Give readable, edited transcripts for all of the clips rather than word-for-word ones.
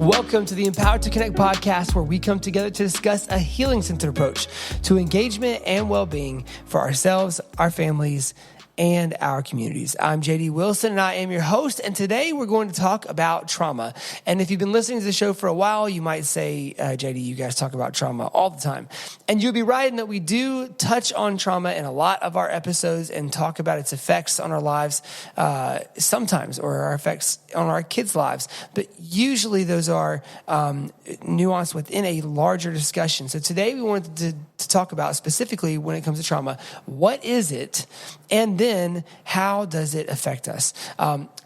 Welcome to the Empowered to Connect podcast, where we come together to discuss a healing-centered approach to engagement and well-being for ourselves, our families, and our communities. I'm JD Wilson, and I am your host. And today we're going to talk about trauma. And if you've been listening to the show for a while, you might say, JD, you guys talk about trauma all the time. And you'll be right in that we do touch on trauma in a lot of our episodes and talk about its effects on our lives sometimes, or our effects on our kids' lives. But usually those are nuanced within a larger discussion. So today we wanted to talk about specifically when it comes to trauma, what is it? And then how does it affect us?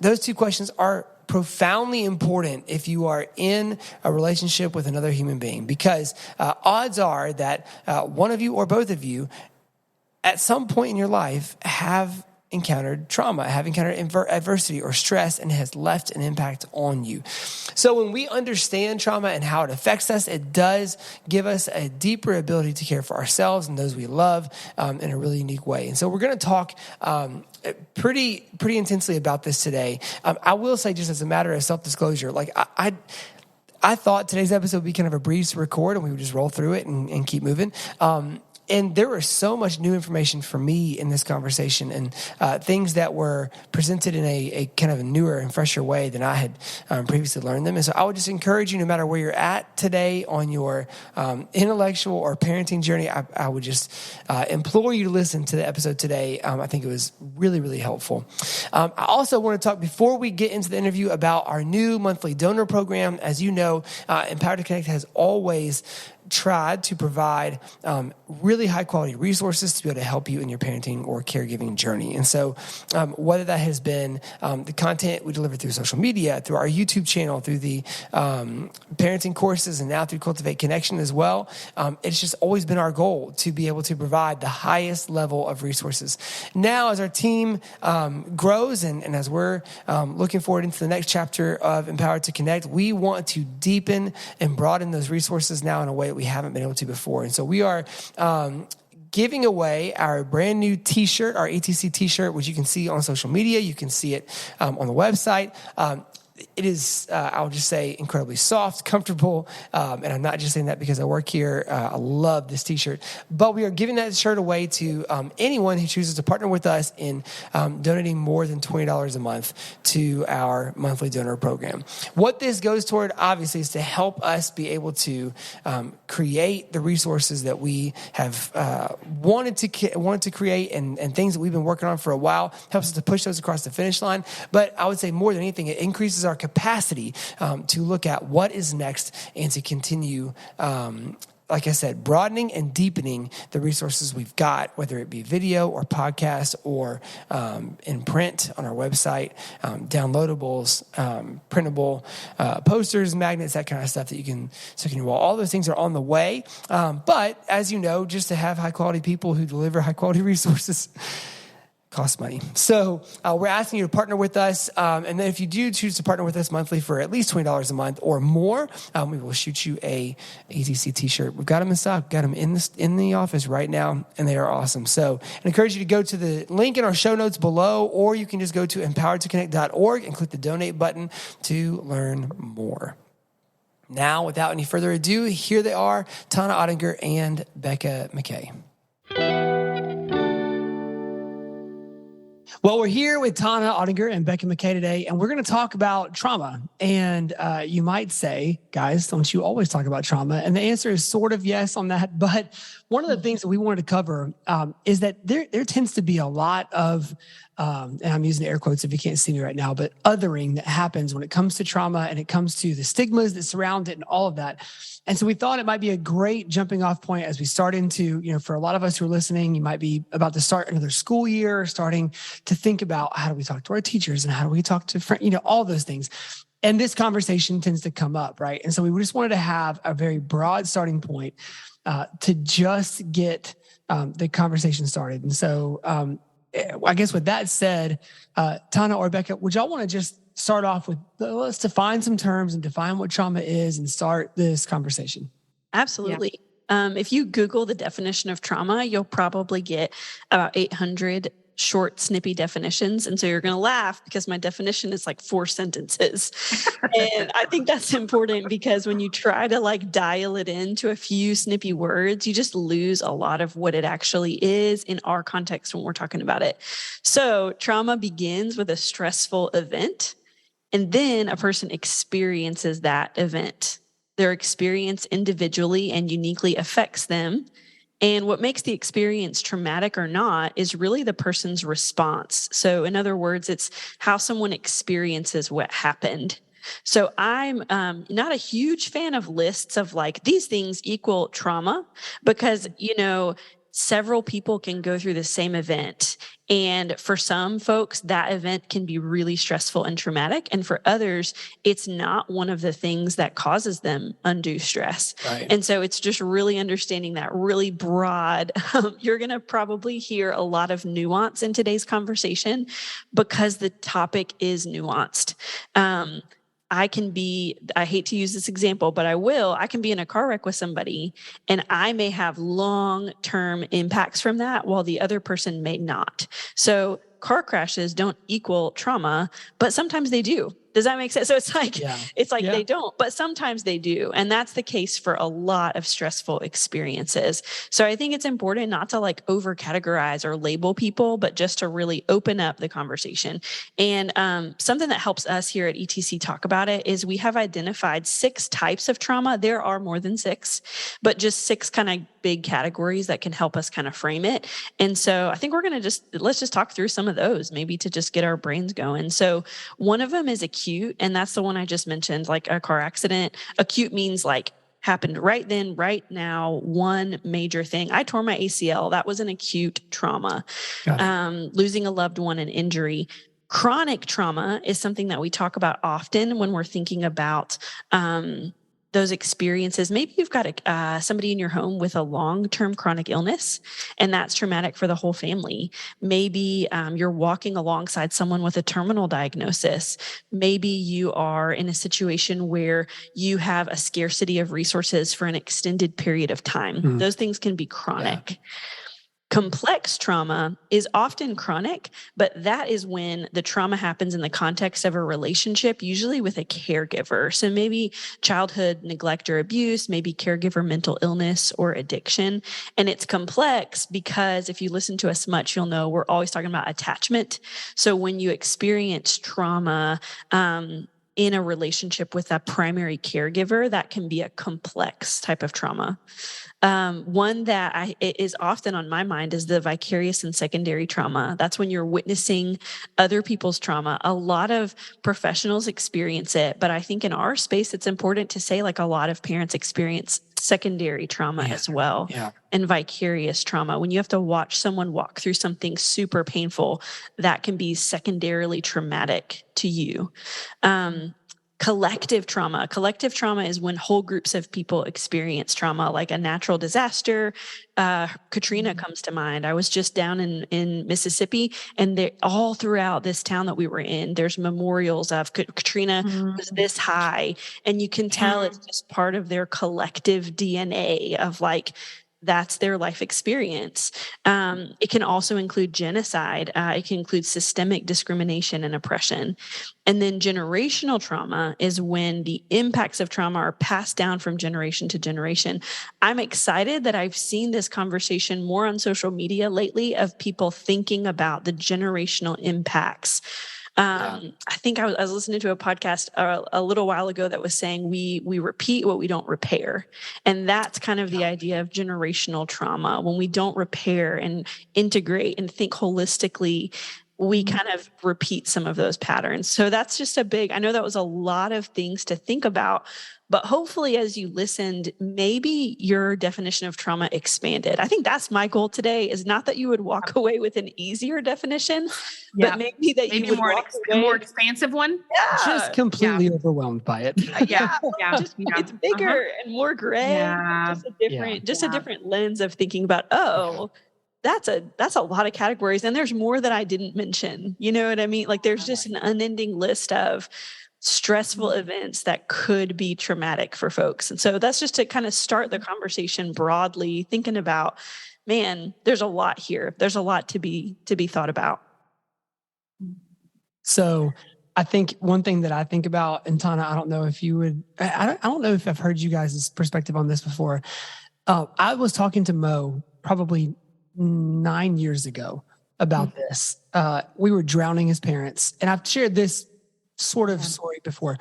Those two questions are profoundly important if you are in a relationship with another human being, because odds are that one of you or both of you at some point in your life have encountered trauma, have encountered adversity or stress, and it has left an impact on you. So when we understand trauma and how it affects us, it does give us a deeper ability to care for ourselves and those we love in a really unique way. And so we're going to talk pretty intensely about this today. I will say, just as a matter of self-disclosure, like I thought today's episode would be kind of a breeze to record and we would just roll through it and keep moving. And there was so much new information for me in this conversation, and things that were presented in a kind of a newer and fresher way than I had previously learned them. And so I would just encourage you, no matter where you're at today on your intellectual or parenting journey, I would just implore you to listen to the episode today. I think it was really, really helpful. I also want to talk, before we get into the interview, about our new monthly donor program. As you know, Empowered to Connect has always tried to provide really high quality resources to be able to help you in your parenting or caregiving journey. And so whether that has been the content we deliver through social media, through our YouTube channel, through the parenting courses, and now through Cultivate Connection as well, it's just always been our goal to be able to provide the highest level of resources. Now, as our team grows and as we're looking forward into the next chapter of Empowered to Connect, we want to deepen and broaden those resources now in a way that we haven't been able to before. And so we are giving away our brand new t-shirt, our ETC t-shirt, which you can see on social media. You can see it on the website. It is, I'll just say, incredibly soft, comfortable, and I'm not just saying that because I work here. I love this t-shirt. But we are giving that shirt away to anyone who chooses to partner with us in donating more than $20 a month to our monthly donor program. What this goes toward, obviously, is to help us be able to create the resources that we have wanted to create, and things that we've been working on for a while. Helps us to push those across the finish line. But I would say, more than anything, it increases our capacity to look at what is next and to continue, like I said, broadening and deepening the resources we've got, whether it be video or podcast or in print on our website, downloadables, printable posters, magnets, that kind of stuff that you can stick in your wall. All those things are on the way. But as you know, just to have high quality people who deliver high quality resources costs money. So we're asking you to partner with us. And then if you do choose to partner with us monthly for at least $20 a month or more, we will shoot you a ETC t-shirt. We've got them in stock, got them in the office right now, and they are awesome. So I encourage you to go to the link in our show notes below, or you can just go to empoweredtoconnect.org and click the donate button to learn more. Now, without any further ado, here they are, Tona Ottinger and Becca McKay. Well, we're here with Tona Ottinger and Becca McKay today, and we're going to talk about trauma. And you might say, guys, don't you always talk about trauma? And the answer is sort of yes on that. But one of the things that we wanted to cover is that there tends to be a lot of, and I'm using air quotes if you can't see me right now, but othering that happens when it comes to trauma and it comes to the stigmas that surround it and all of that. And so we thought it might be a great jumping off point as we start into, for a lot of us who are listening, you might be about to start another school year, starting to think about how do we talk to our teachers and how do we talk to friends, all those things. And this conversation tends to come up, right? And so we just wanted to have a very broad starting point to just get the conversation started. And so I guess with that said, Tona or Becca, would y'all want to just start off with, let's define some terms and define what trauma is and start this conversation? Absolutely. Yeah. If you Google the definition of trauma, you'll probably get about 800 short, snippy definitions. And so you're going to laugh because my definition is like 4 sentences. And I think that's important because when you try to like dial it into a few snippy words, you just lose a lot of what it actually is in our context when we're talking about it. So trauma begins with a stressful event, and then a person experiences that event. Their experience individually and uniquely affects them. And what makes the experience traumatic or not is really the person's response. So in other words, it's how someone experiences what happened. So I'm not a huge fan of lists of like, these things equal trauma, because, several people can go through the same event. And for some folks, that event can be really stressful and traumatic. And for others, it's not one of the things that causes them undue stress. Right. And so it's just really understanding that really broad. You're going to probably hear a lot of nuance in today's conversation because the topic is nuanced. I hate to use this example, but I can be in a car wreck with somebody and I may have long-term impacts from that while the other person may not. So car crashes don't equal trauma, but sometimes they do. Does that make sense? So it's like, they don't, but sometimes they do. And that's the case for a lot of stressful experiences. So I think it's important not to like over categorize or label people, but just to really open up the conversation. And something that helps us here at ETC talk about it is we have identified 6 types of trauma. There are more than 6, but just 6 kind of big categories that can help us kind of frame it. And so I think let's just talk through some of those, maybe to just get our brains going. So one of them is acute, and that's the one I just mentioned, like a car accident. Acute means like happened right then, right now, one major thing. I tore my ACL. That was an acute trauma. Losing a loved one, an injury. Chronic trauma is something that we talk about often when we're thinking about those experiences. Maybe you've got somebody in your home with a long-term chronic illness, and that's traumatic for the whole family. Maybe you're walking alongside someone with a terminal diagnosis. Maybe you are in a situation where you have a scarcity of resources for an extended period of time. Those things can be chronic. Complex trauma is often chronic, but that is when the trauma happens in the context of a relationship, usually with a caregiver. So maybe childhood neglect or abuse, maybe caregiver mental illness or addiction. And it's complex because if you listen to us much, you'll know we're always talking about attachment. So when you experience trauma, in a relationship with a primary caregiver, that can be a complex type of trauma. One that is often on my mind is the vicarious and secondary trauma. That's when you're witnessing other people's trauma. A lot of professionals experience it, but I think in our space, it's important to say like a lot of parents experience secondary trauma as well, and vicarious trauma. When you have to watch someone walk through something super painful, that can be secondarily traumatic to you. Collective trauma. Collective trauma is when whole groups of people experience trauma, like a natural disaster. Katrina comes to mind. I was just down in Mississippi, and all throughout this town that we were in, there's memorials of Katrina was this high, and you can tell it's just part of their collective DNA of like, that's their life experience. It can also include genocide. It can include systemic discrimination and oppression. And then generational trauma is when the impacts of trauma are passed down from generation to generation. I'm excited that I've seen this conversation more on social media lately of people thinking about the generational impacts. I think I was listening to a podcast a little while ago that was saying we repeat what we don't repair. And that's kind of the idea of generational trauma. When we don't repair and integrate and think holistically, we kind of repeat some of those patterns. So that's just I know that was a lot of things to think about, but hopefully as you listened, maybe your definition of trauma expanded. I think that's my goal today, is not that you would walk away with an easier definition, but maybe that you would walk away a more expansive one. Just completely overwhelmed by it. It's bigger and more gray. Just a different lens of thinking about, that's a lot of categories. And there's more that I didn't mention. You know what I mean? Like there's just an unending list of stressful events that could be traumatic for folks. And so that's just to kind of start the conversation broadly, thinking about man, there's a lot here. There's a lot to be thought about. So I think one thing that I think about, and Tona, I don't know if you would, I don't know if I've heard you guys' perspective on this before. I was talking to Mo probably 9 years ago about this. We were drowning as parents, and I've shared this sort of story before.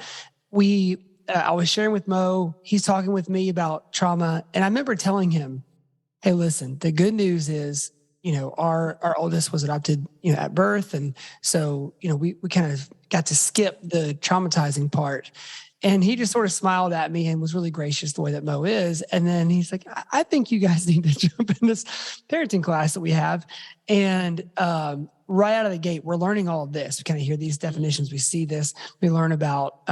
I was sharing with Mo, he's talking with me about trauma, and I remember telling him, hey, listen, the good news is, our oldest was adopted, at birth. And so, we kind of got to skip the traumatizing part. And he just sort of smiled at me and was really gracious the way that Mo is. And then he's like, I think you guys need to jump in this parenting class that we have. And right out of the gate, we're learning all of this. We kind of hear these definitions. We see this. We learn about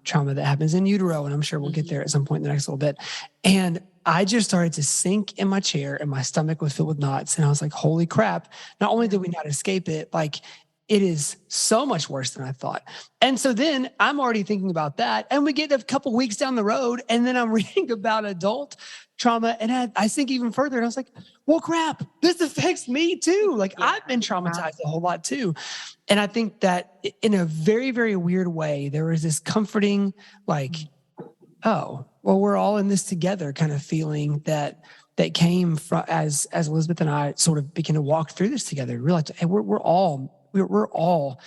trauma that happens in utero. And I'm sure we'll get there at some point in the next little bit. And I just started to sink in my chair and my stomach was filled with knots. And I was like, holy crap. Not only did we not escape it, like it is so much worse than I thought. And so then I'm already thinking about that. And we get a couple weeks down the road and then I'm reading about adult trauma. And I think even further, and I was like, well, crap, this affects me too. Like I've been traumatized a whole lot too. And I think that in a very, very weird way, there was this comforting, like, oh, well, we're all in this together kind of feeling that came from as Elizabeth and I sort of began to walk through this together. Realized, hey, we're all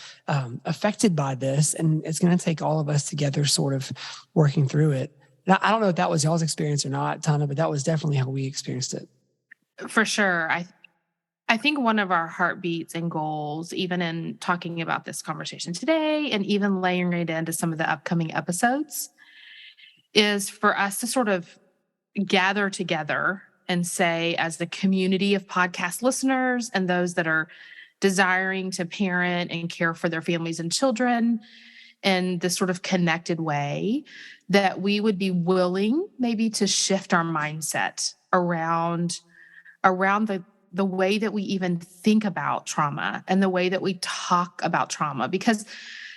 affected by this, and it's going to take all of us together, sort of working through it. And I don't know if that was y'all's experience or not, Tona, but that was definitely how we experienced it. For sure. I think one of our heartbeats and goals, even in talking about this conversation today, and even layering it into some of the upcoming episodes, is for us to sort of gather together and say, as the community of podcast listeners and those that are desiring to parent and care for their families and children in this sort of connected way, that we would be willing maybe to shift our mindset around the way that we even think about trauma and the way that we talk about trauma, because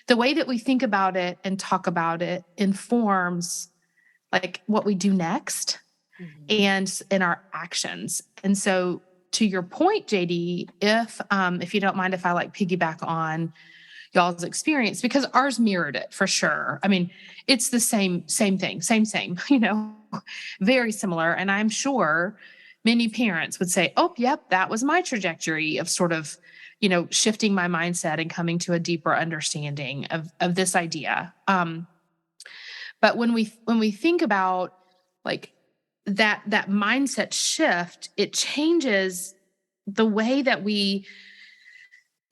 the way that we think about it and talk about it informs like what we do next and in our actions. And so to your point, JD, if you don't mind, if I like piggyback on y'all's experience, because ours mirrored it for sure. I mean, it's the same thing, same, very similar. And I'm sure many parents would say, oh, yep, that was my trajectory of sort of, shifting my mindset and coming to a deeper understanding of this idea. But when we think about like that mindset shift, it changes the way that we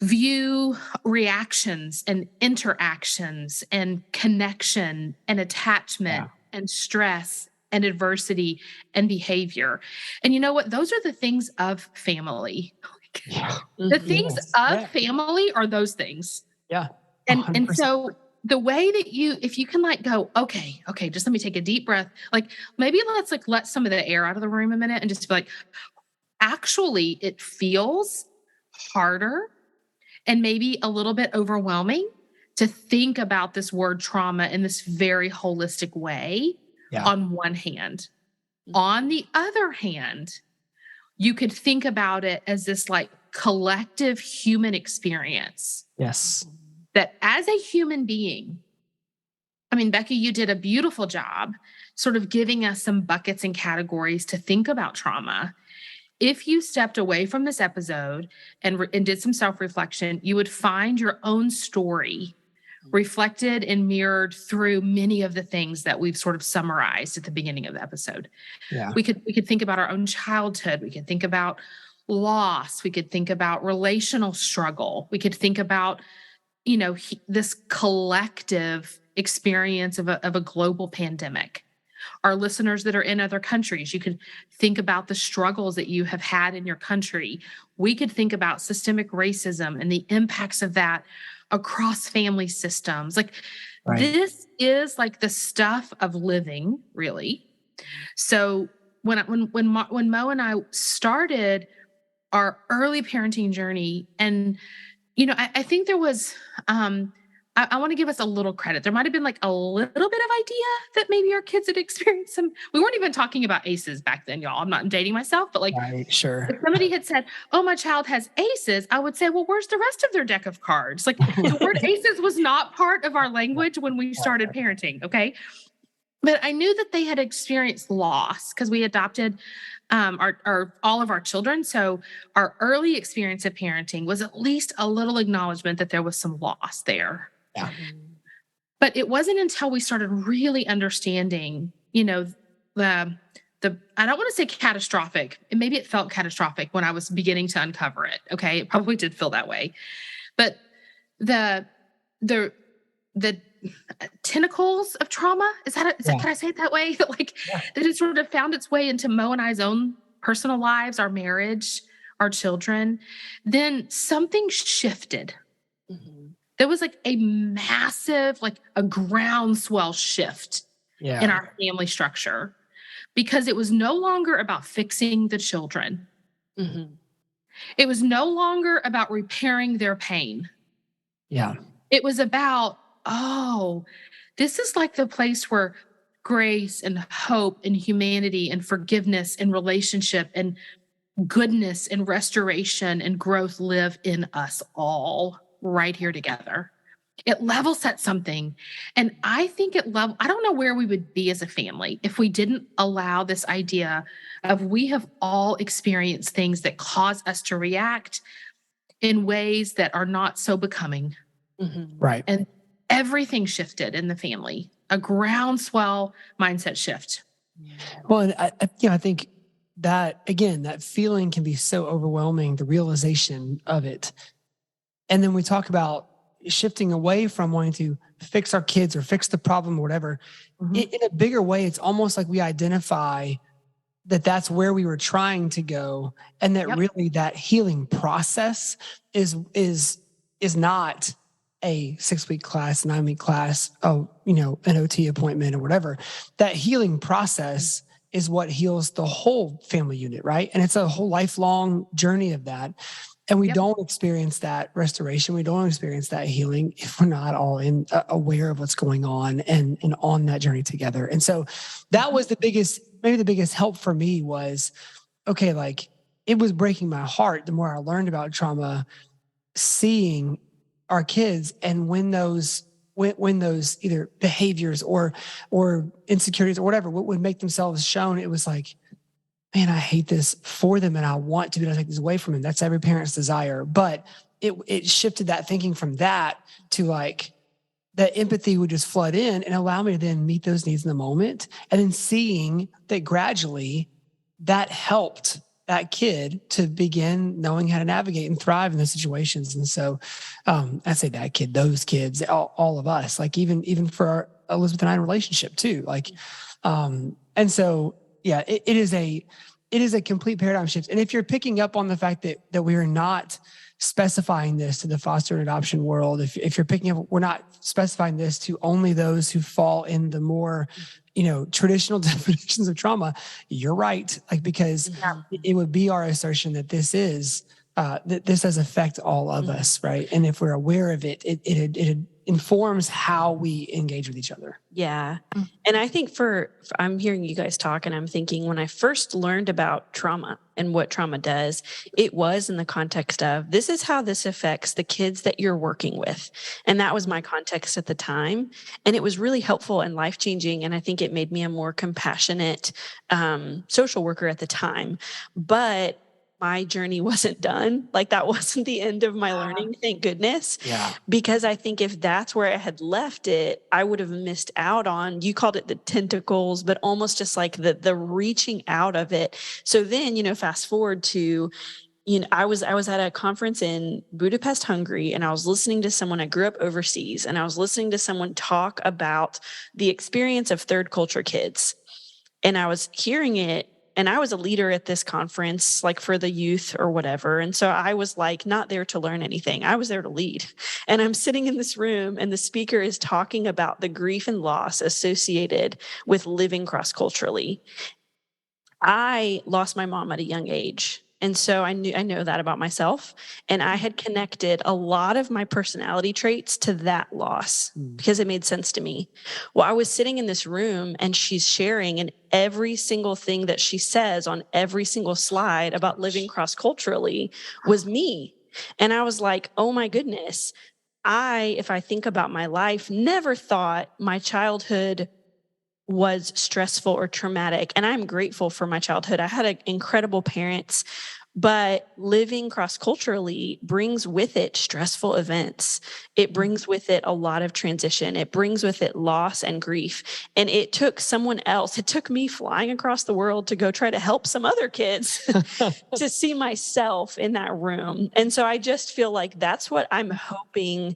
view reactions and interactions and connection and attachment and stress and adversity and behavior. And you know what? Those are the things of family. The things of family are those things. Yeah. And so the way that if you can like go, okay, just let me take a deep breath. Like maybe let's like let some of the air out of the room a minute and just be like, actually, it feels harder and maybe a little bit overwhelming to think about this word trauma in this very holistic way on one hand. On the other hand, you could think about it as this like collective human experience. Yes. That as a human being, I mean, Becca, you did a beautiful job sort of giving us some buckets and categories to think about trauma. If you stepped away from this episode and did some self-reflection, you would find your own story reflected and mirrored through many of the things that we've sort of summarized at the beginning of the episode. Yeah. We could think about our own childhood. We could think about loss. We could think about relational struggle. We could think about this collective experience of a global pandemic. Our listeners that are in other countries, you could think about the struggles that you have had in your country. We could think about systemic racism and the impacts of that across family systems. Like this is like the stuff of living, really. So when Mo and I started our early parenting journey, and I think there was, I I want to give us a little credit. There might have been like a little bit of idea that maybe our kids had experienced some. We weren't even talking about aces back then, y'all. I'm not dating myself, but like, right, sure. if somebody had said, "Oh, my child has aces," I would say, "Well, where's the rest of their deck of cards?" Like the word aces was not part of our language when we started parenting. Okay. But I knew that they had experienced loss because we adopted all of our children. So our early experience of parenting was at least a little acknowledgement that there was some loss there. Yeah. But it wasn't until we started really understanding, the I don't want to say catastrophic, and maybe it felt catastrophic when I was beginning to uncover it. Okay, it probably did feel that way, but the tentacles of trauma, can I say it that way? That it sort of found its way into Mo and I's own personal lives, our marriage, our children. Then something shifted. Mm-hmm. There was like a massive, like a groundswell shift in our family structure, because it was no longer about fixing the children. Mm-hmm. It was no longer about repairing their pain. Yeah. It was about, this is like the place where grace and hope and humanity and forgiveness and relationship and goodness and restoration and growth live in us all right here together. It level set something. And I think I don't know where we would be as a family if we didn't allow this idea of we have all experienced things that cause us to react in ways that are not so becoming. Mm-hmm. Right. And everything shifted in the family, a groundswell mindset shift. Well, and I think that, again, that feeling can be so overwhelming, the realization of it. And then we talk about shifting away from wanting to fix our kids or fix the problem or whatever. Mm-hmm. In a bigger way, it's almost like we identify that that's where we were trying to go, and that really that healing process is not a 6-week class, 9-week class, an OT appointment or whatever. That healing process is what heals the whole family unit, right? And it's a whole lifelong journey of that. And we don't experience that restoration. We don't experience that healing if we're not all aware of what's going on and on that journey together. And so that was the biggest help for me was, okay, like it was breaking my heart the more I learned about trauma, seeing our kids and when those either behaviors or insecurities or whatever would make themselves shown, it was like, man, I hate this for them and I want to be able to take this away from them. That's every parent's desire. But it shifted that thinking from that to like that empathy would just flood in and allow me to then meet those needs in the moment. And then seeing that gradually that helped that kid to begin knowing how to navigate and thrive in those situations. And so I say that kid, those kids, all of us, like even for our Elizabeth and I relationship too. Like, and so, yeah, it is a complete paradigm shift. And if you're picking up on the fact that we are not specifying this to the foster and adoption world, if you're picking up, we're not specifying this to only those who fall in the more, traditional definitions of trauma, you're right. Like, because it would be our assertion that this is, that this does affect all of us, right? And if we're aware of it, it informs how we engage with each other. Yeah. And I think I'm hearing you guys talk and I'm thinking when I first learned about trauma and what trauma does, it was in the context of this is how this affects the kids that you're working with. And that was my context at the time. And it was really helpful and life-changing. And I think it made me a more compassionate social worker at the time. But my journey wasn't done. Like that wasn't the end of my learning, thank goodness. Yeah. Because I think if that's where I had left it, I would have missed out on, you called it the tentacles, but almost just like the reaching out of it. So then, fast forward to, I was at a conference in Budapest, Hungary, and I was listening to someone, I grew up overseas, and I was listening to someone talk about the experience of third culture kids. And I was hearing it. And I was a leader at this conference, like for the youth or whatever. And so I was like, not there to learn anything. I was there to lead. And I'm sitting in this room and the speaker is talking about the grief and loss associated with living cross-culturally. I lost my mom at a young age. And so I know that about myself. And I had connected a lot of my personality traits to that loss because it made sense to me. Well, I was sitting in this room and she's sharing, and every single thing that she says on every single slide about living cross-culturally was me. And I was like, oh my goodness, if I think about my life, never thought my childhood was stressful or traumatic. And I'm grateful for my childhood. I had incredible parents, but living cross-culturally brings with it stressful events. It brings with it a lot of transition. It brings with it loss and grief. And it took someone else, it took me flying across the world to go try to help some other kids to see myself in that room. And so I just feel like that's what I'm hoping.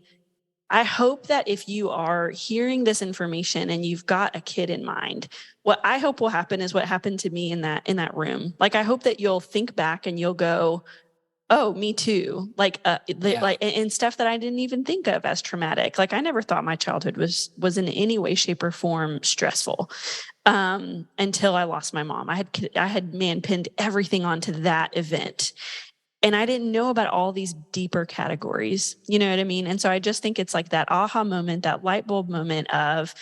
I hope that if you are hearing this information and you've got a kid in mind, what I hope will happen is what happened to me in that room. Like, I hope that you'll think back and you'll go, oh, me too. Like, and stuff that I didn't even think of as traumatic. Like, I never thought my childhood was in any way, shape, or form stressful until I lost my mom. I had pinned everything onto that event. And I didn't know about all these deeper categories. You know what I mean? And so I just think it's like that aha moment, that light bulb moment of,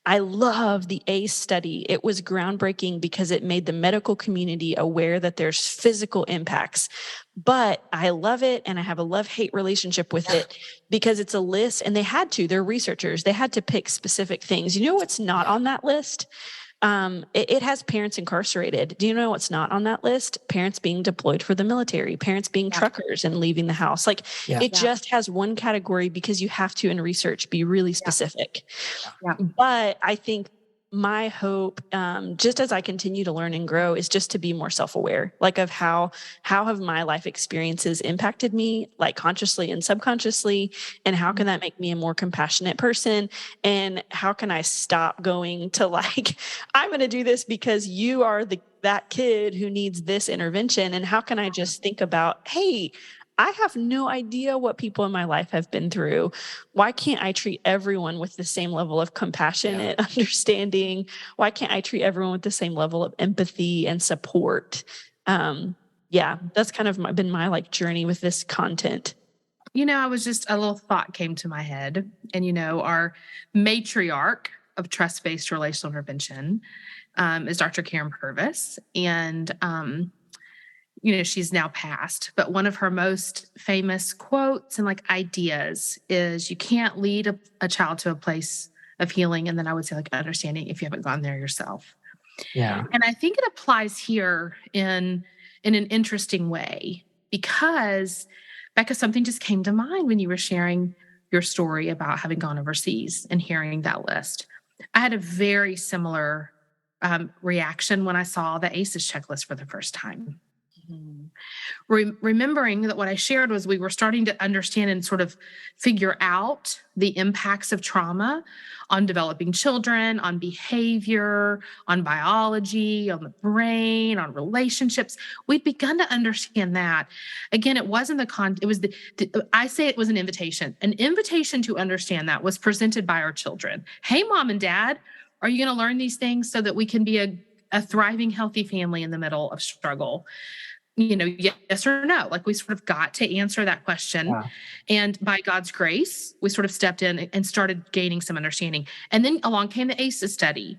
I love the ACE study. It was groundbreaking because it made the medical community aware that there's physical impacts. But I love it, and I have a love-hate relationship with it because it's a list, and they're researchers. They had to pick specific things. You know what's not on that list? It has parents incarcerated. Do you know what's not on that list? Parents being deployed for the military, parents being truckers and leaving the house. Like it just has one category because you have to, in research, be really specific. But I think my hope, just as I continue to learn and grow, is just to be more self-aware, like of how have my life experiences impacted me, like consciously and subconsciously, and how can that make me a more compassionate person? And how can I stop going to like, I'm going to do this because you are that kid who needs this intervention? And how can I just think about, hey, I have no idea what people in my life have been through. Why can't I treat everyone with the same level of compassion and understanding? Why can't I treat everyone with the same level of empathy and support? That's kind of been my like journey with this content. I was just, a little thought came to my head, and our matriarch of trust-based relational intervention is Dr. Karen Purvis. And, she's now passed, but one of her most famous quotes and like ideas is, you can't lead a child to a place of healing. And then I would say like understanding if you haven't gone there yourself. Yeah. And I think it applies here in an interesting way, because Becca, something just came to mind when you were sharing your story about having gone overseas and hearing that list. I had a very similar reaction when I saw the ACEs checklist for the first time. Remembering that what I shared was we were starting to understand and sort of figure out the impacts of trauma on developing children, on behavior, on biology, on the brain, on relationships. We'd begun to understand that. Again, it wasn't it was I say it was an invitation. An invitation to understand that was presented by our children. Hey, mom and dad, are you going to learn these things so that we can be a thriving, healthy family in the middle of struggle? Yes or no? Like, we sort of got to answer that question. Yeah. And by God's grace, we sort of stepped in and started gaining some understanding. And then along came the ACEs study.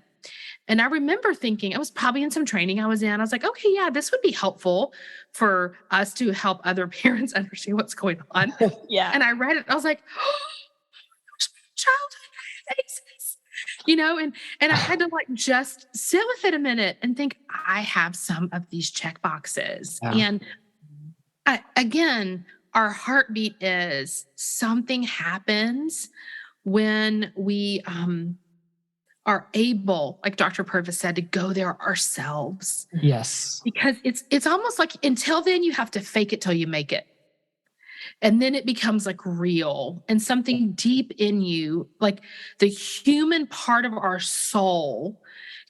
And I remember thinking, I was probably in some training I was in. I was like, okay, yeah, this would be helpful for us to help other parents understand what's going on. And I read it. I was like, oh, childhood ACEs. And I had to like just sit with it a minute and think, I have some of these check boxes. And again, our heartbeat is something happens when we are able, like Dr. Purvis said, to go there ourselves. Yes. Because it's almost like until then you have to fake it till you make it. And then it becomes like real and something deep in you, like the human part of our soul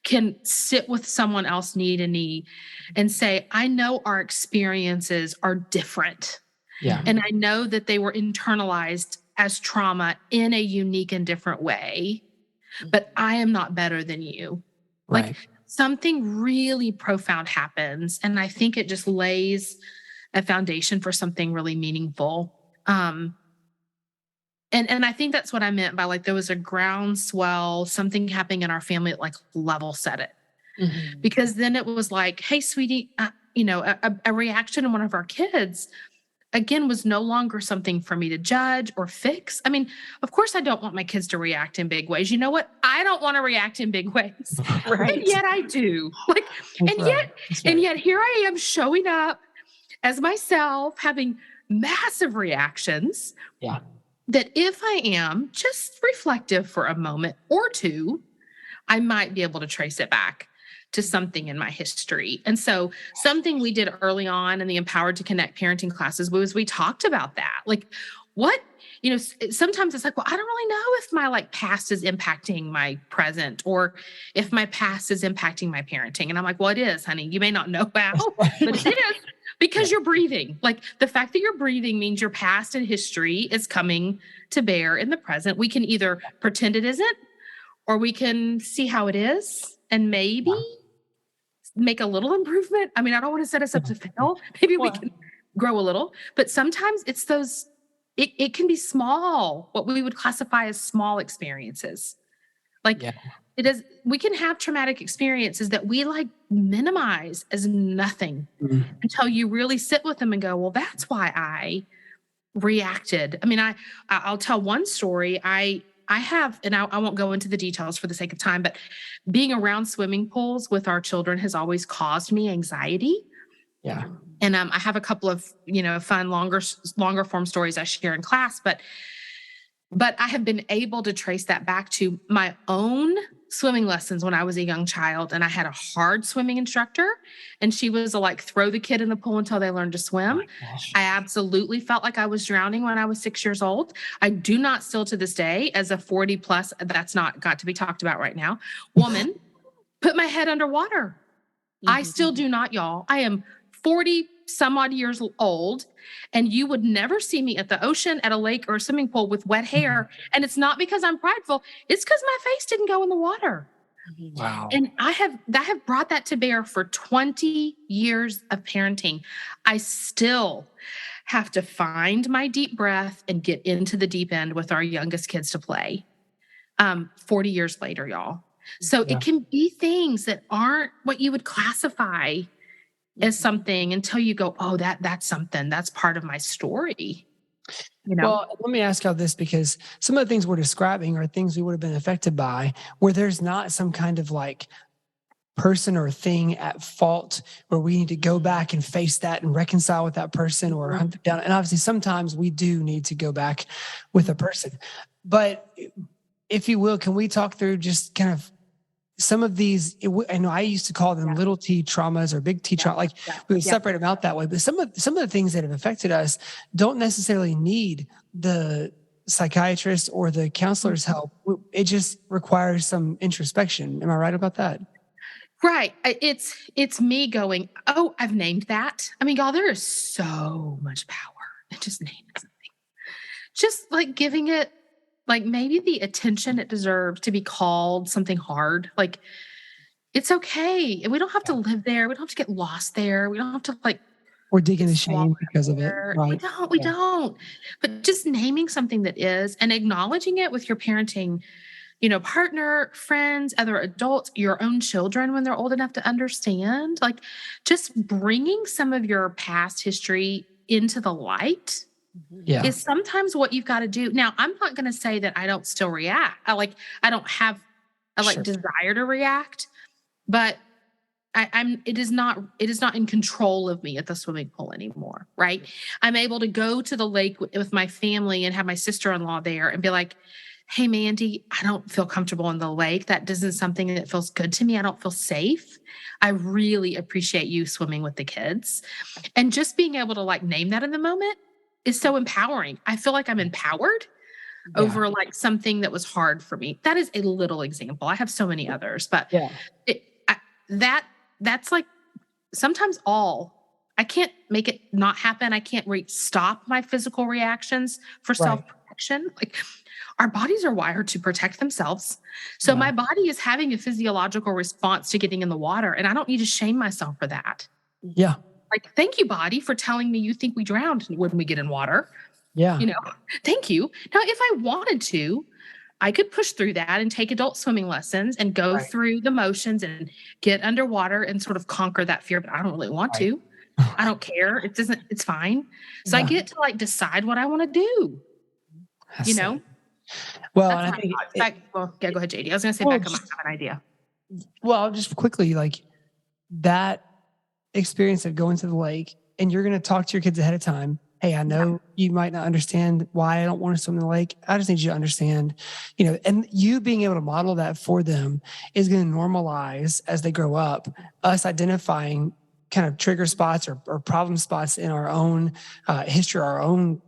can sit with someone else knee to knee and say, I know our experiences are different. Yeah. And I know that they were internalized as trauma in a unique and different way, but I am not better than you. Right. Like something really profound happens. And I think it just lays a foundation for something really meaningful. And I think that's what I meant by like, there was a groundswell, something happening in our family that like level set it. Mm-hmm. Because then it was like, hey, sweetie, a reaction in one of our kids, again, was no longer something for me to judge or fix. I mean, of course, I don't want my kids to react in big ways. You know what? I don't want to react in big ways. Right. And yet I do. Like, and yet here I am showing up as myself, having massive reactions. Yeah. That if I am just reflective for a moment or two, I might be able to trace it back to something in my history. And so something we did early on in the Empowered to Connect parenting classes was we talked about that. Like what, sometimes it's like, well, I don't really know if my like past is impacting my present or if my past is impacting my parenting. And I'm like, well, it is, honey. You may not know how, but it is because you're breathing. Like the fact that you're breathing means your past and history is coming to bear in the present. We can either pretend it isn't, or we can see how it is and maybe make a little improvement. I mean, I don't want to set us up to fail. Maybe we can grow a little, but sometimes it's those, it can be small, what we would classify as small experiences. Like it is, we can have traumatic experiences that we like minimize as nothing until you really sit with them and go, well, that's why I reacted. I mean, I'll tell one story. I have, and I won't go into the details for the sake of time, but being around swimming pools with our children has always caused me anxiety. Yeah. And I have a couple of, fun, longer form stories I share in class, but I have been able to trace that back to my own swimming lessons when I was a young child. And I had a hard swimming instructor, and she was like, throw the kid in the pool until they learn to swim. I absolutely felt like I was drowning when I was 6 years old. I do not still to this day, as a 40 plus, that's not got to be talked about right now, woman, put my head underwater. I still do not, y'all. I am 40 some odd years old, and you would never see me at the ocean, at a lake, or a swimming pool with wet hair. And it's not because I'm prideful. It's because my face didn't go in the water. Wow. And I have brought that to bear for 20 years of parenting. I still have to find my deep breath and get into the deep end with our youngest kids to play. 40 years later, y'all. So it can be things that aren't what you would classify as something until you go, oh, that's something, that's part of my story. Well, let me ask you this, because some of the things we're describing are things we would have been affected by, where there's not some kind of like person or thing at fault where we need to go back and face that and reconcile with that person or hunt them down. And obviously sometimes we do need to go back with a person, but if you will, can we talk through just kind of some of these? I know I used to call them little T traumas or big T trauma. Like we would separate them out that way. But some of the things that have affected us don't necessarily need the psychiatrist or the counselor's help. It just requires some introspection. Am I right about that? Right. It's me going, oh, I've named that. I mean, y'all, there is so much power in just naming something. Just like giving it like maybe the attention it deserves to be called something hard. Like it's okay. And we don't have to live there. We don't have to get lost there. We don't have to like or dig into shame because of it. Right. We don't. But just naming something that is and acknowledging it with your parenting, partner, friends, other adults, your own children when they're old enough to understand, like just bringing some of your past history into the light is sometimes what you've got to do. Now, I'm not going to say that I don't still react. I don't have a desire to react, but it is not in control of me at the swimming pool anymore. Right. I'm able to go to the lake with my family and have my sister-in-law there and be like, hey, Mandy, I don't feel comfortable in the lake. That isn't something that feels good to me. I don't feel safe. I really appreciate you swimming with the kids. And just being able to like name that in the moment is so empowering. I feel like I'm empowered over like something that was hard for me. That is a little example. I have so many others, but that's like sometimes I can't make it not happen. I can't stop my physical reactions for self-protection. protection. Like our bodies are wired to protect themselves. So my body is having a physiological response to getting in the water, and I don't need to shame myself for that. Yeah. Like, thank you, body, for telling me you think we drowned when we get in water. Yeah. Thank you. Now, if I wanted to, I could push through that and take adult swimming lessons and go through the motions and get underwater and sort of conquer that fear, but I don't really want to. I don't care. It's fine. So I get to like decide what I want to do. Well, that's and I think go ahead, JD. I was going to say Becca might have an idea. Well, just quickly, like that experience of going to the lake, and you're going to talk to your kids ahead of time. Hey, I know you might not understand why I don't want to swim in the lake. I just need you to understand, and you being able to model that for them is going to normalize as they grow up, us identifying kind of trigger spots or problem spots in our own history, our own,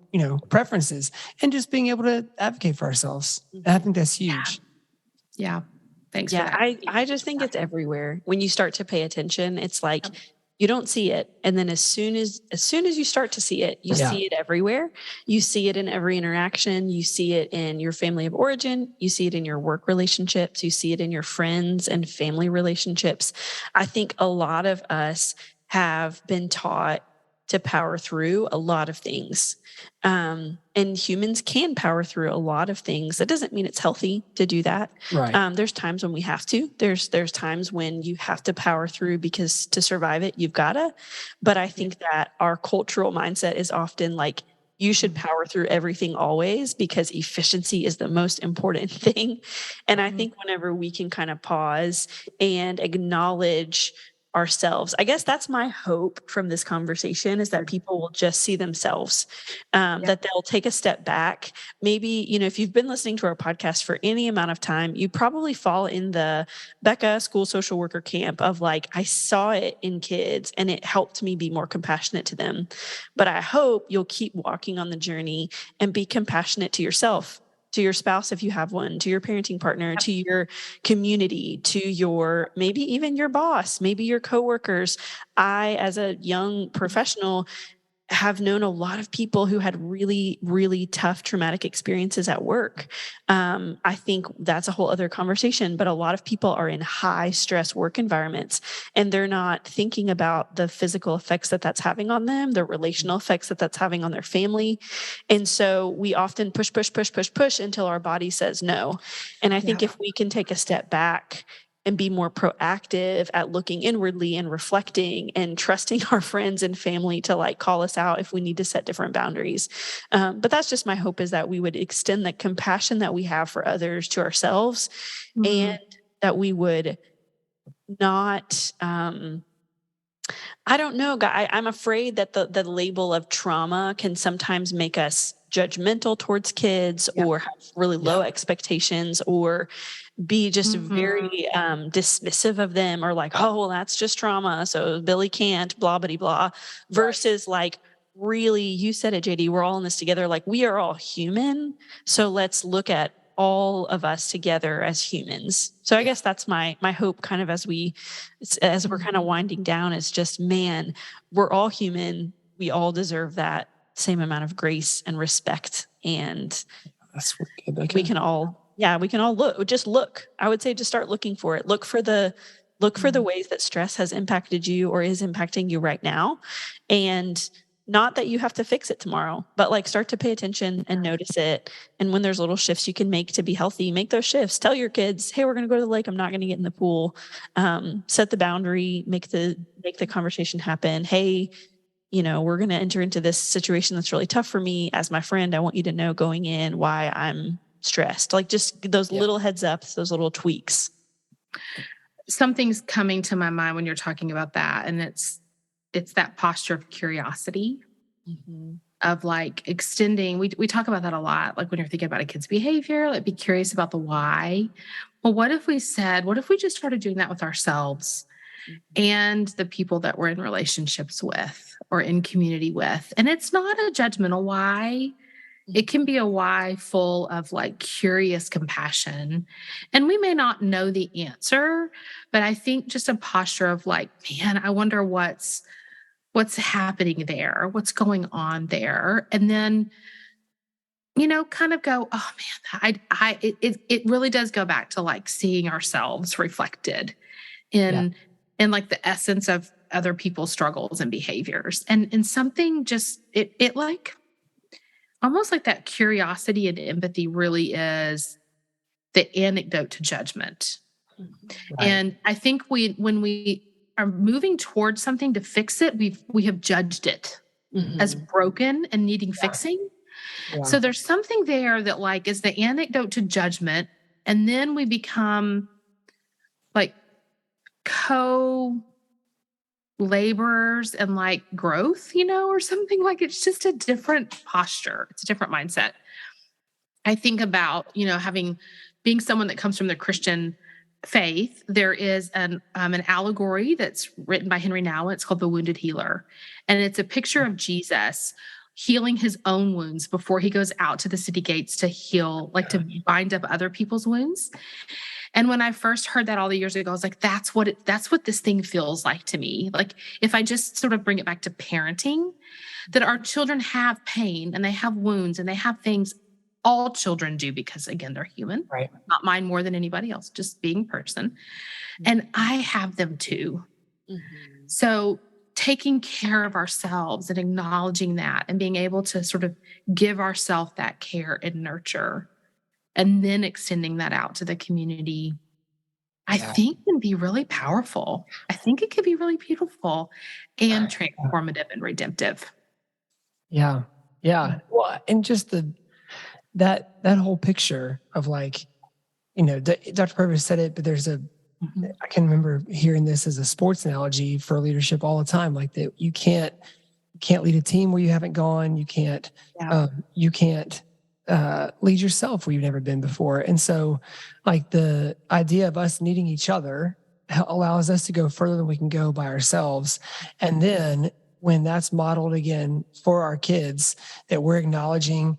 preferences, and just being able to advocate for ourselves. And I think that's huge. Yeah. Thanks for that. I just think it's everywhere. When you start to pay attention, it's like you don't see it. And then as soon as you start to see it, you see it everywhere. You see it in every interaction. You see it in your family of origin. You see it in your work relationships. You see it in your friends and family relationships. I think a lot of us have been taught to power through a lot of things. And humans can power through a lot of things. That doesn't mean it's healthy to do that. Right. There's times when we have to. There's times when you have to power through because to survive it, you've gotta. But I think that our cultural mindset is often like, you should power through everything always because efficiency is the most important thing. And I think whenever we can kind of pause and acknowledge ourselves, I guess that's my hope from this conversation, is that people will just see themselves, that they'll take a step back. Maybe, if you've been listening to our podcast for any amount of time, you probably fall in the Becca school social worker camp of like, I saw it in kids and it helped me be more compassionate to them. But I hope you'll keep walking on the journey and be compassionate to yourself, to your spouse if you have one, to your parenting partner, to your community, to your, maybe even your boss, maybe your coworkers. I, as a young professional, have known a lot of people who had really, really tough traumatic experiences at work. I think that's a whole other conversation, but a lot of people are in high stress work environments and they're not thinking about the physical effects that that's having on them, the relational effects that that's having on their family. And so we often push until our body says no. And I think if we can take a step back and be more proactive at looking inwardly and reflecting and trusting our friends and family to like call us out if we need to set different boundaries. But that's just my hope, is that we would extend the compassion that we have for others to ourselves, and that we would not, I don't know, I'm afraid that the label of trauma can sometimes make us judgmental towards kids or have really low expectations, or be just very dismissive of them, or like, oh, well, that's just trauma, so Billy can't, blah, blah, blah, versus like, really, you said it, JD, we're all in this together. Like, we are all human. So let's look at all of us together as humans. So I guess that's my hope kind of as we're kind of winding down, is just, man, we're all human. We all deserve that same amount of grace and respect. And we can all look. I would say just start looking for it. Look for the ways that stress has impacted you or is impacting you right now. And not that you have to fix it tomorrow, but like start to pay attention and notice it. And when there's little shifts you can make to be healthy, make those shifts. Tell your kids, hey, we're going to go to the lake. I'm not going to get in the pool. Set the boundary, make the conversation happen. Hey, we're going to enter into this situation that's really tough for me. As my friend, I want you to know going in why I'm stressed. Like just those little heads ups, those little tweaks. Something's coming to my mind when you're talking about that. And it's that posture of curiosity, of like extending. We talk about that a lot. Like when you're thinking about a kid's behavior, like be curious about the why. Well, what if we just started doing that with ourselves and the people that we're in relationships with or in community with? And it's not a judgmental why. It can be a why full of like curious compassion. And we may not know the answer, but I think just a posture of like, man, I wonder what's happening there, what's going on there. And then kind of go, oh man, it really does go back to like seeing ourselves reflected in like the essence of other people's struggles and behaviors. And something just, it like, almost like that curiosity and empathy really is the antidote to judgment. Right. And I think when we are moving towards something to fix it, we have judged it as broken and needing fixing. Yeah. So there's something there that like is the antidote to judgment. And then we become like co-laborers and like growth, or something. Like it's just a different posture. It's a different mindset. I think about, being someone that comes from the Christian faith. There is an allegory that's written by Henry Nouwen. It's called The Wounded Healer. And it's a picture of Jesus healing his own wounds before he goes out to the city gates to heal, like to bind up other people's wounds. And when I first heard that all the years ago, I was like, that's what this thing feels like to me. Like if I just sort of bring it back to parenting, that our children have pain and they have wounds and they have things all children do because, again, they're human, right? Not mine more than anybody else, just being person. And I have them too. So taking care of ourselves and acknowledging that and being able to sort of give ourselves that care and nurture and then extending that out to the community, I think can be really powerful. I think it could be really beautiful and transformative and redemptive. Yeah. Yeah. Well, and just that whole picture of like, Dr. Purvis said it, but there's I can remember hearing this as a sports analogy for leadership all the time. Like that you can't lead a team where you haven't gone. You can't lead yourself where you've never been before. And so like the idea of us needing each other allows us to go further than we can go by ourselves. And then when that's modeled again for our kids, that we're acknowledging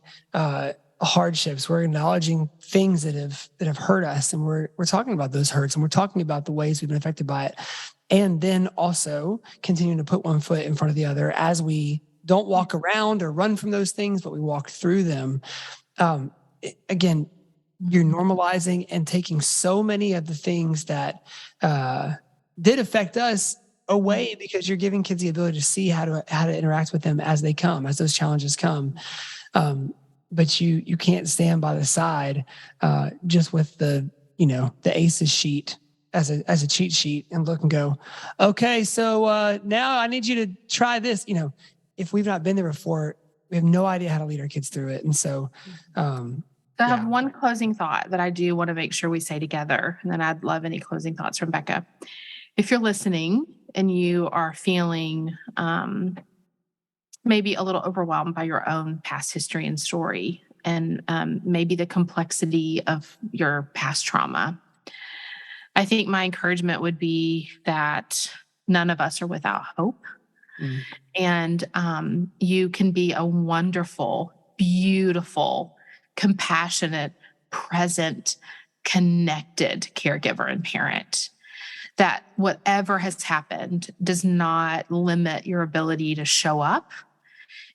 hardships, we're acknowledging things that have hurt us, and we're talking about those hurts, and we're talking about the ways we've been affected by it, and then also continuing to put one foot in front of the other as we don't walk around or run from those things, but we walk through them. Again, you're normalizing and taking so many of the things that did affect us away, because you're giving kids the ability to see how to interact with them as they come, as those challenges come. But you can't stand by the side just with the ACEs sheet as a cheat sheet and look and go, okay, so now I need you to try this. If we've not been there before, we have no idea how to lead our kids through it. And so I have one closing thought that I do want to make sure we say together, and then I'd love any closing thoughts from Becca. If you're listening and you are feeling maybe a little overwhelmed by your own past history and story, and maybe the complexity of your past trauma, I think my encouragement would be that none of us are without hope. And you can be a wonderful, beautiful, compassionate, present, connected caregiver and parent. That whatever has happened does not limit your ability to show up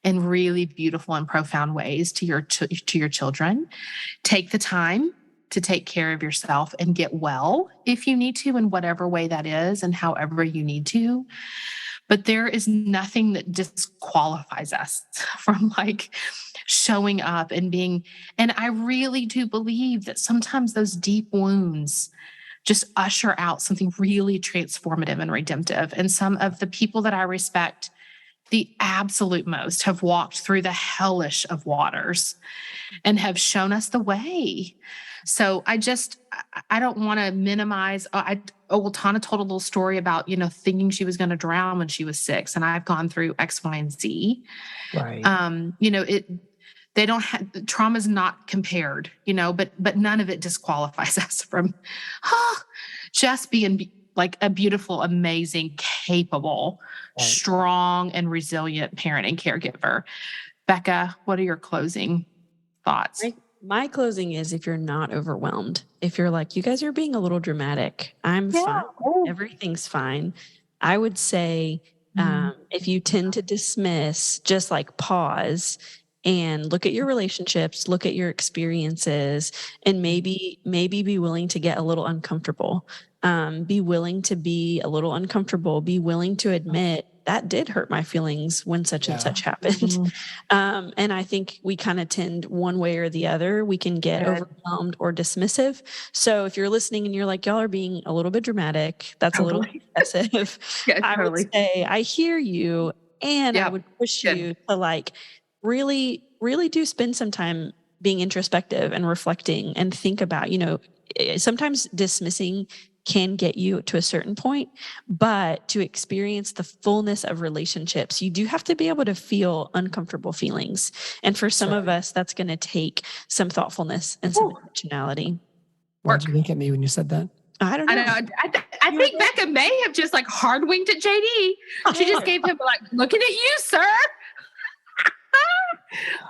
in really beautiful and profound ways to your children. Take the time to take care of yourself and get well if you need to, in whatever way that is and however you need to. But there is nothing that disqualifies us from like showing up and being, and I really do believe that sometimes those deep wounds just usher out something really transformative and redemptive. And some of the people that I respect the absolute most have walked through the hellish of waters and have shown us the way. So I don't want to minimize. Tona told a little story about, thinking she was going to drown when she was 6, and I've gone through X, Y, and Z. Right. They don't have, trauma's not compared, but none of it disqualifies us from just being like a beautiful, amazing, capable, strong, and resilient parent and caregiver. Becca, what are your closing thoughts? My closing is, if you're not overwhelmed, if you're like, you guys are being a little dramatic, I'm fine. Everything's fine. I would say, if you tend to dismiss, just like pause and look at your relationships, look at your experiences, and maybe be willing to get a little uncomfortable. Be willing to be a little uncomfortable. Be willing to admit that did hurt my feelings when such and such happened. Mm-hmm. And I think we kind of tend one way or the other. We can get overwhelmed or dismissive. So if you're listening and you're like, y'all are being a little bit dramatic, that's a little excessive. I would say, I hear you. And I would push you to like really, really do spend some time being introspective and reflecting and think about, sometimes dismissing can get you to a certain point, but to experience the fullness of relationships, you do have to be able to feel uncomfortable feelings. And for some of us, that's going to take some thoughtfulness and some intentionality. Why'd you look at me when you said that? I don't know. I think Becca may have just like hard winked at JD. She just gave him like, looking at you, sir.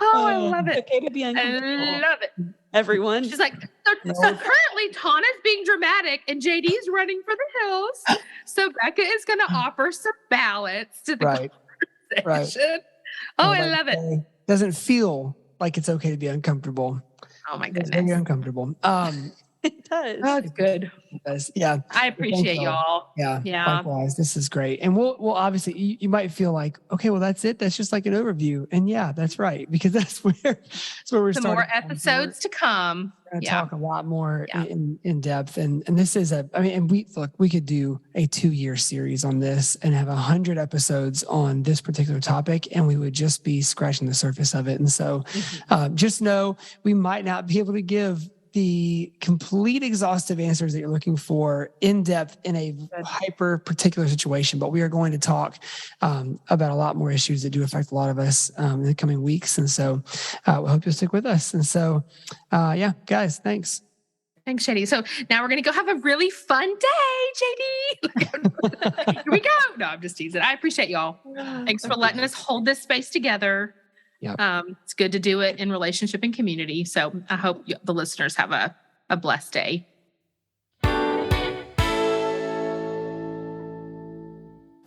I love it. Okay to be uncomfortable. I love it. Everyone. She's like, so currently Tona's being dramatic and JD's running for the hills. So Becca is going to offer some balance to the conversation. Right. Oh, I love it. Doesn't feel like it's okay to be uncomfortable. Oh my goodness. It's very uncomfortable. It does. That's good. It does. Yeah. I appreciate y'all. Yeah. Likewise. This is great. And we'll obviously, you might feel like, okay, well, that's it. That's just like an overview. And yeah, that's right. Because that's where we're starting. More episodes to come. We're going to talk a lot more in depth. And this is we could do a 2-year series on this and have 100 episodes on this particular topic, and we would just be scratching the surface of it. And so just know we might not be able to give the complete exhaustive answers that you're looking for in depth in a hyper particular situation, but we are going to talk about a lot more issues that do affect a lot of us in the coming weeks. And so we hope you'll stick with us. And so, guys, thanks. Thanks, JD. So now we're going to go have a really fun day, JD. Here we go. No, I'm just teasing. I appreciate y'all. Thanks for letting us hold this space together. Yep. It's good to do it in relationship and community. So I hope the listeners have a blessed day.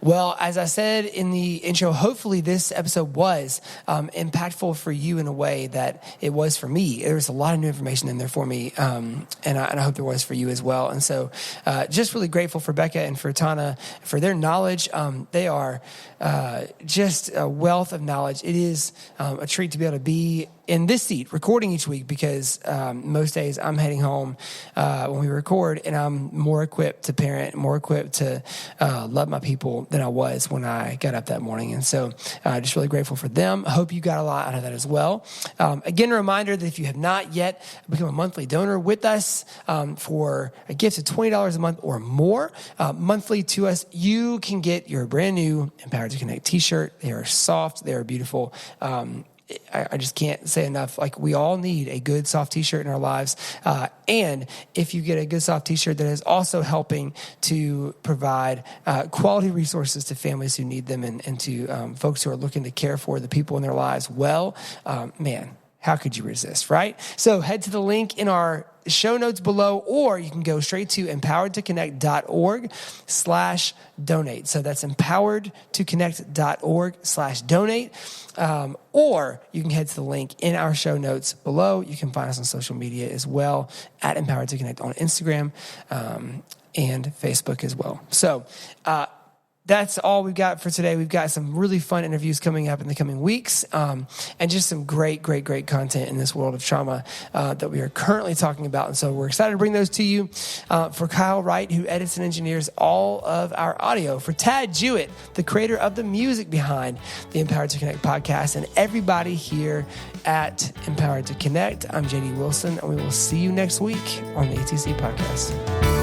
Well, as I said in the intro, hopefully this episode was impactful for you in a way that it was for me. There was a lot of new information in there for me, and I hope there was for you as well. And so just really grateful for Becca and for Tona for their knowledge. They are just a wealth of knowledge. It is a treat to be able to be in this seat recording each week because most days I'm heading home when we record, and I'm more equipped to parent, more equipped to love my people than I was when I got up that morning. And so just really grateful for them. I hope you got a lot out of that as well. Again, a reminder that if you have not yet become a monthly donor with us for a gift of $20 a month or more monthly to us, you can get your brand new Empowered to Connect t-shirt. They are soft. They are beautiful. I just can't say enough. Like, we all need a good soft t-shirt in our lives. And if you get a good soft t-shirt that is also helping to provide quality resources to families who need them and to folks who are looking to care for the people in their lives well, man, how could you resist, right? So head to the link in our show notes below, or you can go straight to empoweredtoconnect.org/donate. So that's empoweredtoconnect.org/donate. Or you can head to the link in our show notes below. You can find us on social media as well at Empowered to Connect on Instagram and Facebook as well. So, that's all we've got for today. We've got some really fun interviews coming up in the coming weeks, and just some great content in this world of trauma that we are currently talking about. And so we're excited to bring those to you. For Kyle Wright, who edits and engineers all of our audio, for Tad Jewett, the creator of the music behind the Empowered to Connect podcast, and everybody here at Empowered to Connect, I'm JD Wilson, and we will see you next week on the ATC podcast.